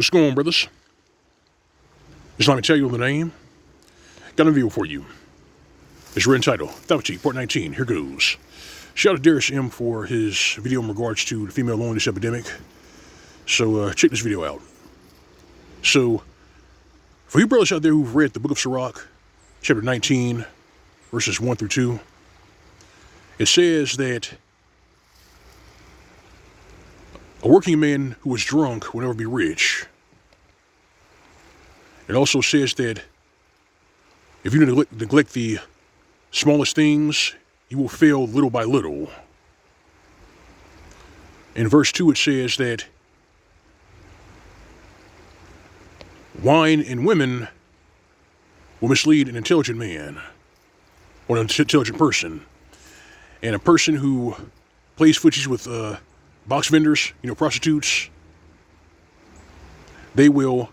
What's going on, brothers? Just let me tell you the name. Got a video for you. It's written title, Thot Part 19. Here goes. Shout out to Darius M for his video in regards to the female loneliness epidemic. So check this video out. So, for you brothers out there who've read the Book of Sirach, chapter 19, verses 1 through 2, it says that a working man who is drunk will never be rich. It also says that if you neglect the smallest things, you will fail little by little. In verse 2 it says that wine and women will mislead an intelligent man or an intelligent person. And a person who plays footsies with box vendors, prostitutes, they will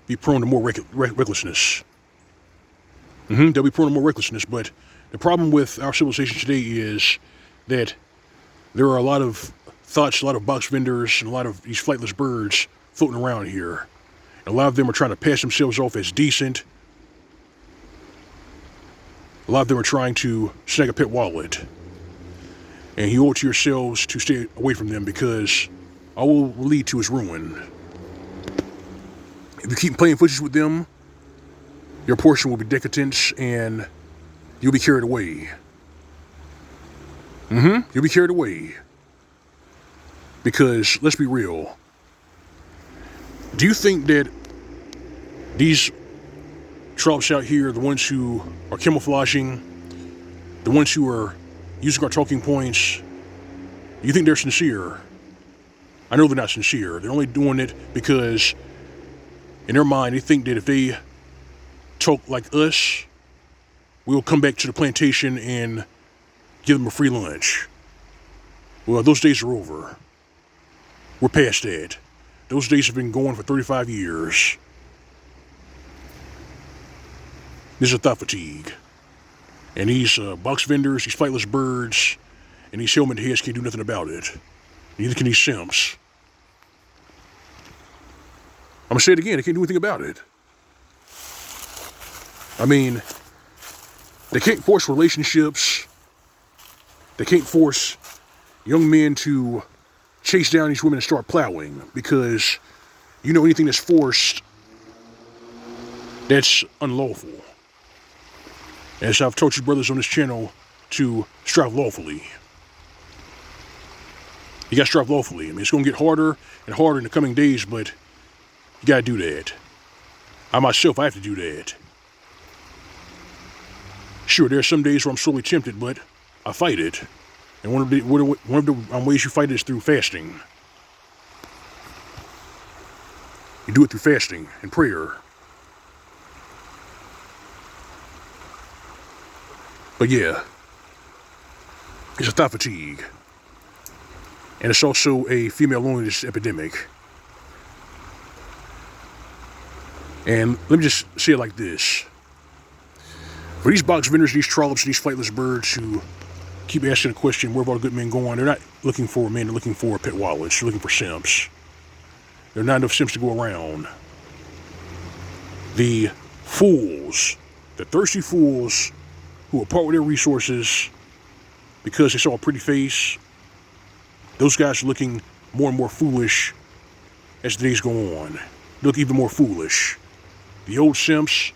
be prone to more recklessness. They'll be prone to more recklessness, but the problem with our civilization today is that there are a lot of thots, a lot of box vendors, and a lot of these flightless birds floating around here. And a lot of them are trying to pass themselves off as decent. A lot of them are trying to snag a pet wallet. And you owe it to yourselves to stay away from them, because all will lead to is ruin. If you keep playing footsies with them, your portion will be decadence and you'll be carried away. You'll be carried away. Because, let's be real, do you think that these tropes out here, the ones who are camouflaging, the ones who are using our talking points, you think they're sincere? I know they're not sincere. They're only doing it because in their mind they think that if they talk like us, we'll come back to the plantation and give them a free lunch. Well, those days are over. We're past that. Those days have been going for 35 years. This is thought fatigue. And these box vendors, these flightless birds, and these helmet heads can't do nothing about it. Neither can these simps. I'm going to say it again, they can't do anything about it. I mean, they can't force relationships. They can't force young men to chase down these women and start plowing, because anything that's forced, that's unlawful. As I've taught you brothers on this channel to strive lawfully. You gotta strive lawfully. I mean, it's gonna get harder and harder in the coming days, but you gotta do that. I myself, I have to do that. Sure, there are some days where I'm sorely tempted, but I fight it. And one of the ways you fight it is through fasting. You do it through fasting and prayer. But yeah, it's a thought fatigue. And it's also a female loneliness epidemic. And let me just say it like this. For these box vendors, these trollops, these flightless birds who keep asking the question, where have all the good men gone? They're not looking for men, they're looking for pet wallets. They're looking for simps. There are not enough simps to go around. The fools, the thirsty fools, who will part with their resources because they saw a pretty face, those guys are looking more and more foolish as the days go on. They look even more foolish. The old simps,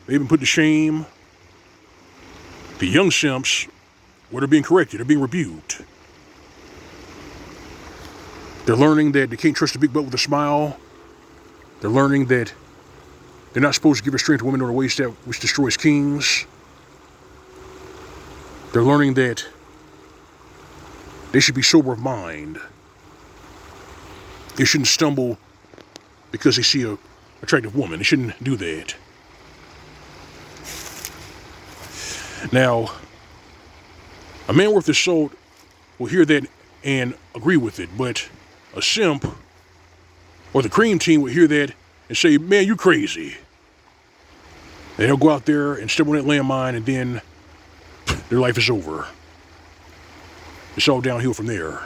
they've been put to shame. The young simps, well, they're being corrected, they're being rebuked. They're learning that they can't trust a big butt with a smile. They're learning that they're not supposed to give their strength to women or a waste that which destroys kings. They're learning that they should be sober of mind. They shouldn't stumble because they see an attractive woman. They shouldn't do that. Now, a man worth his salt will hear that and agree with it, but a simp or the cream team will hear that and say, man, you crazy. And they'll go out there and step on that landmine, and then their life is over. It's all downhill from there.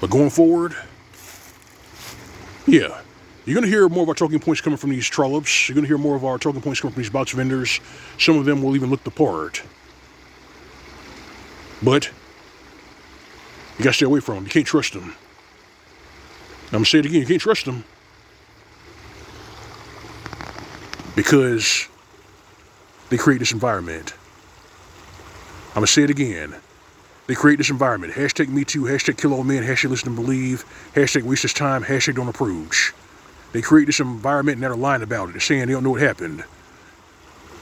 But going forward, yeah, you're going to hear more of our talking points coming from these trollops. You're going to hear more of our talking points coming from these box vendors. Some of them will even look the part. But you got to stay away from them. You can't trust them. I'm going to say it again. You can't trust them. Because they create this environment. I'm going to say it again. They create this environment. Hashtag Mgtow, hashtag kill all men, hashtag listen and believe, hashtag waste this time, hashtag don't approach. They create this environment and they're lying about it. They're saying they don't know what happened.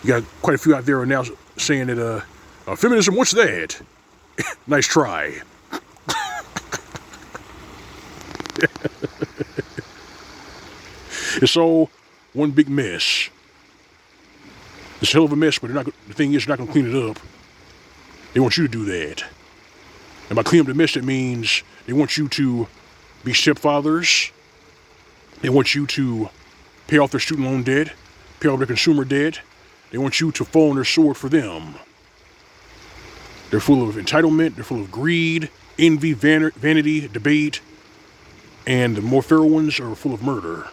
You got quite a few out there now saying that feminism, what's that? Nice try. It's all one big mess. It's a hell of a mess, but the thing is, they're not going to clean it up. They want you to do that. And by cleaning up the mess, it means they want you to be stepfathers. They want you to pay off their student loan debt, pay off their consumer debt. They want you to fall on their sword for them. They're full of entitlement. They're full of greed, envy, vanity, debate. And the more feral ones are full of murder.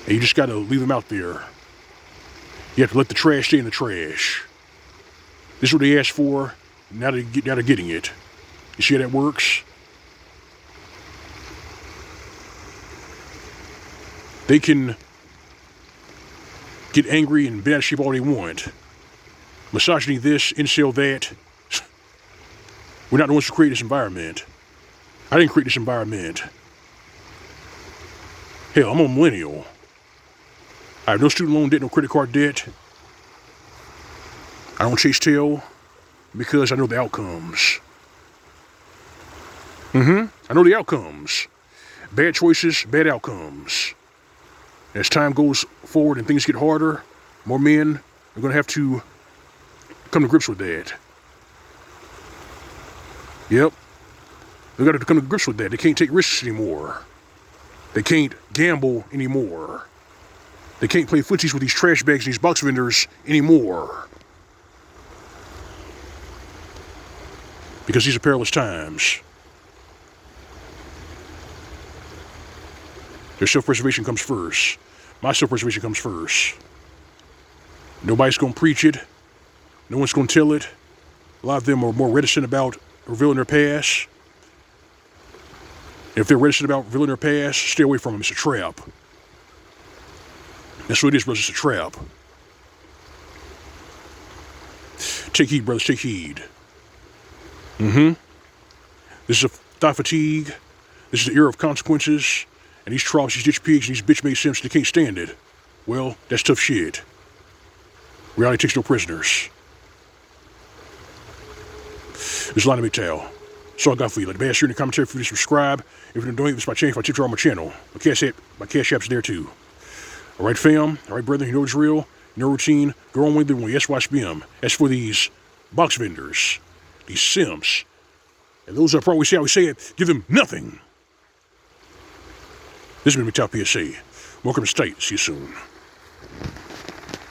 And you just got to leave them out there. You have to let the trash stay in the trash. This is what they asked for. Now they're getting it. You see how that works? They can get angry and bend out of shape all they want. Misogyny this, incel that. We're not the ones who create this environment. I didn't create this environment. Hell, I'm a millennial. I have no student loan debt, no credit card debt. I don't chase tail because I know the outcomes. I know the outcomes. Bad choices, bad outcomes. As time goes forward and things get harder, more men are going to have to come to grips with that. Yep. They've got to come to grips with that. They can't take risks anymore. They can't gamble anymore. They can't play footsies with these trash bags and these box vendors anymore. Because these are perilous times. Their self-preservation comes first. My self-preservation comes first. Nobody's going to preach it. No one's going to tell it. A lot of them are more reticent about revealing their past. If they're reticent about revealing their past, stay away from them. It's a trap. That's what it is, brothers. It's a trap. Take heed, brothers. Take heed. This is a thought fatigue. This is the era of consequences. And these trolls, these ditch pigs, and these bitch-made simps, they can't stand it. Well, that's tough shit. Reality takes no prisoners. This is Mgtow. That's all I got for you. Let the bass here in the commentary for you to subscribe. If you're doing this, my channel, if I tip you on my channel. My cash app's there too. Alright, fam. Alright, brother. You know it's real. No routine. Go on with it when you watch BM. As for these box vendors, these simps, and those that probably say how we say it, give them nothing. This has been Mgtow PSA. Welcome to State. See you soon.